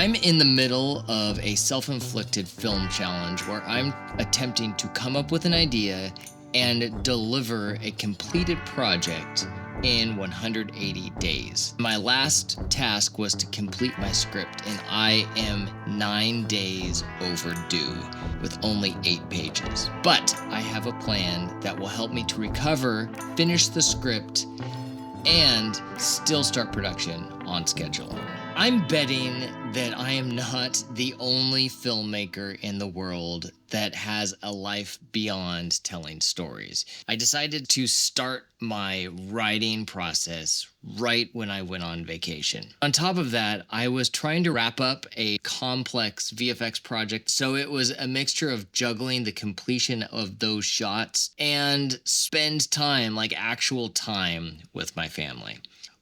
I'm in the middle of a self-inflicted film challenge where I'm attempting to come up with an idea and deliver a completed project in 180 days. My last task was to complete my script, and I am 9 days overdue with only 8 pages. But I have a plan that will help me to recover, finish the script, and still start production on schedule. I'm betting that I am not the only filmmaker in the world that has a life beyond telling stories. I decided to start my writing process right when I went on vacation. On top of that, I was trying to wrap up a complex VFX project, so it was a mixture of juggling the completion of those shots and spend time, like actual time, with my family.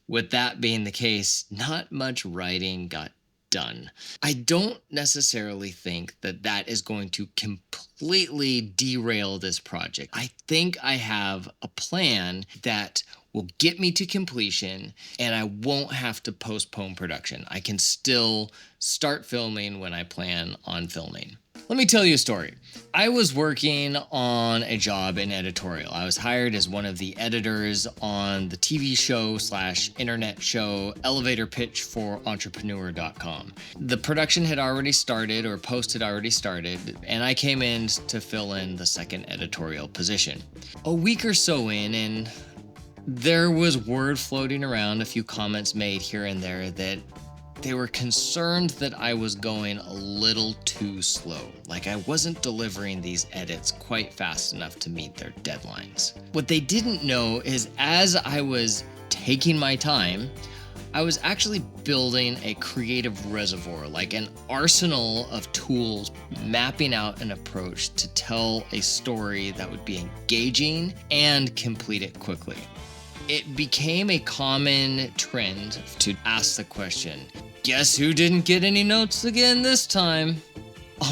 With that being the case, not much writing got done. I don't necessarily think that that is going to completely derail this project. I think I have a plan that will get me to completion, and I won't have to postpone production. I can still start filming when I plan on filming. Let me tell you a story. I was working on a job in editorial. I was hired as one of the editors on the TV show / internet show Elevator Pitch for Entrepreneur.com. The production had already started, or post had already started, and I came in to fill in the second editorial position. A week or so in, and there was word floating around, a few comments made here and there, that they were concerned that I was going a little too slow, like I wasn't delivering these edits quite fast enough to meet their deadlines. What they didn't know is as I was taking my time, I was actually building a creative reservoir, like an arsenal of tools, mapping out an approach to tell a story that would be engaging and complete it quickly. It became a common trend to ask the question, guess who didn't get any notes again this time?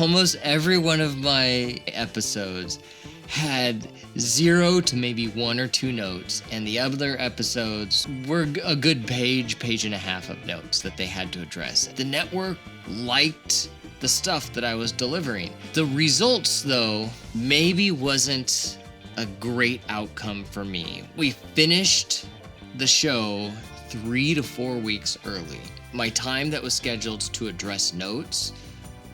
Almost every one of my episodes had 0 to maybe 1 or 2 notes, and the other episodes were a good page and a half of notes that they had to address. The network liked the stuff that I was delivering. The results, though, maybe wasn't a great outcome for me. We finished the show 3 to 4 weeks early. My time that was scheduled to address notes,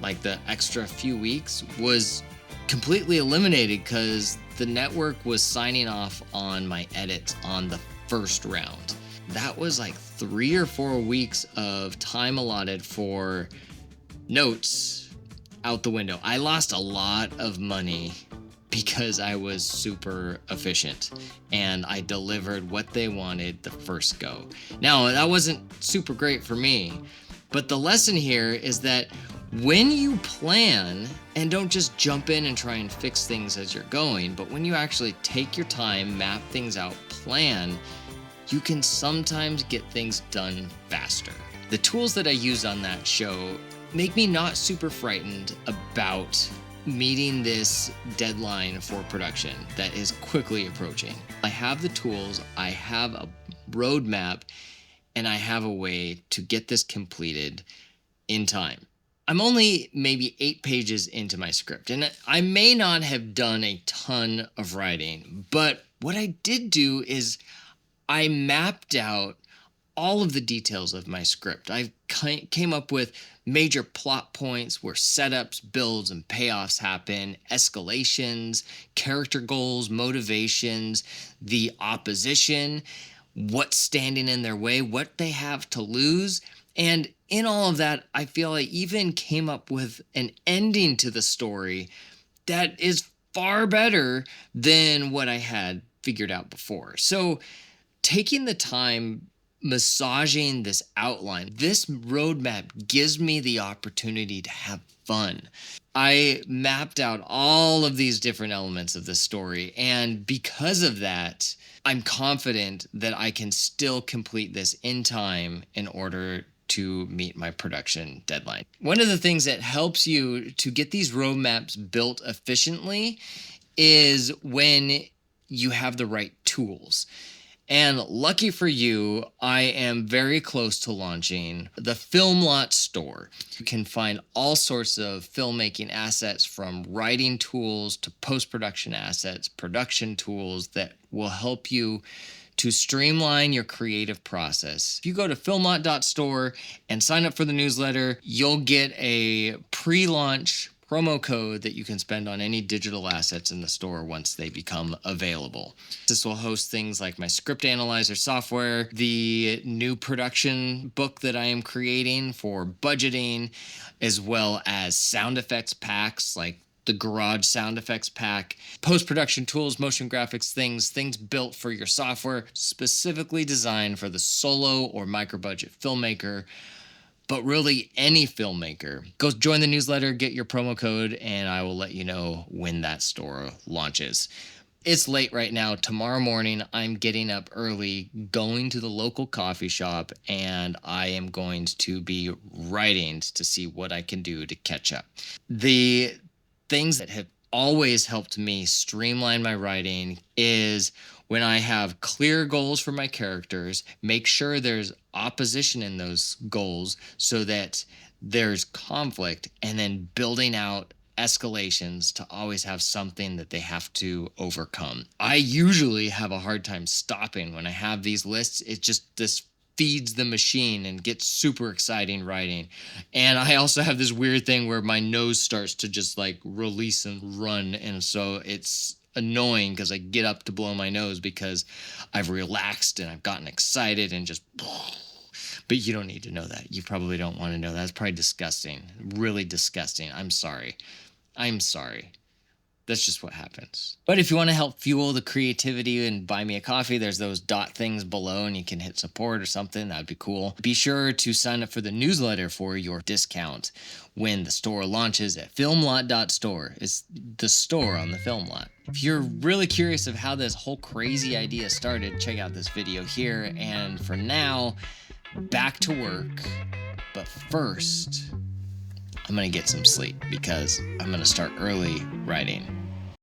like the extra few weeks, was completely eliminated because the network was signing off on my edits on the first round. That was like 3 or 4 weeks of time allotted for notes out the window. I lost a lot of money because I was super efficient and I delivered what they wanted the first go. Now, that wasn't super great for me, but the lesson here is that when you plan, and don't just jump in and try and fix things as you're going, but when you actually take your time, map things out, plan, you can sometimes get things done faster. The tools that I used on that show make me not super frightened about meeting this deadline for production that is quickly approaching. I have the tools, I have a roadmap, and I have a way to get this completed in time. I'm only maybe 8 pages into my script, and I may not have done a ton of writing, but what I did do is I mapped out all of the details of my script. I came up with major plot points where setups, builds, and payoffs happen, escalations, character goals, motivations, the opposition, what's standing in their way, what they have to lose. And in all of that, I feel I even came up with an ending to the story that is far better than what I had figured out before. So taking the time massaging this outline, this roadmap gives me the opportunity to have fun. I mapped out all of these different elements of the story, and because of that, I'm confident that I can still complete this in time in order to meet my production deadline. One of the things that helps you to get these roadmaps built efficiently is when you have the right tools. And lucky for you, I am very close to launching the Filmlot store. You can find all sorts of filmmaking assets, from writing tools to post-production assets, production tools that will help you to streamline your creative process. If you go to filmlot.store and sign up for the newsletter, you'll get a pre-launch promo code that you can spend on any digital assets in the store once they become available. This will host things like my script analyzer software, the new production book that I am creating for budgeting, as well as sound effects packs like the garage sound effects pack, post-production tools, motion graphics, things built for your software, specifically designed for the solo or micro-budget filmmaker. But really, any filmmaker. Go join the newsletter, get your promo code, and I will let you know when that store launches. It's late right now. Tomorrow morning, I'm getting up early, going to the local coffee shop, and I am going to be writing to see what I can do to catch up. The things that have always helped me streamline my writing is when I have clear goals for my characters, make sure there's opposition in those goals so that there's conflict, and then building out escalations to always have something that they have to overcome. I usually have a hard time stopping when I have these lists. It just, this feeds the machine and gets super exciting writing. And I also have this weird thing where my nose starts to just like release and run. And so it's annoying because I get up to blow my nose because I've relaxed and I've gotten excited and just... But you don't need to know that. You probably don't want to know that. It's probably disgusting. Really disgusting. I'm sorry. That's just what happens. But if you want to help fuel the creativity and buy me a coffee, there's those dot things below and you can hit support or something. That'd be cool. Be sure to sign up for the newsletter for your discount when the store launches at filmlot.store. It's the store on the Filmlot. If you're really curious of how this whole crazy idea started, check out this video here. And for now, back to work. But first, I'm going to get some sleep because I'm going to start early writing.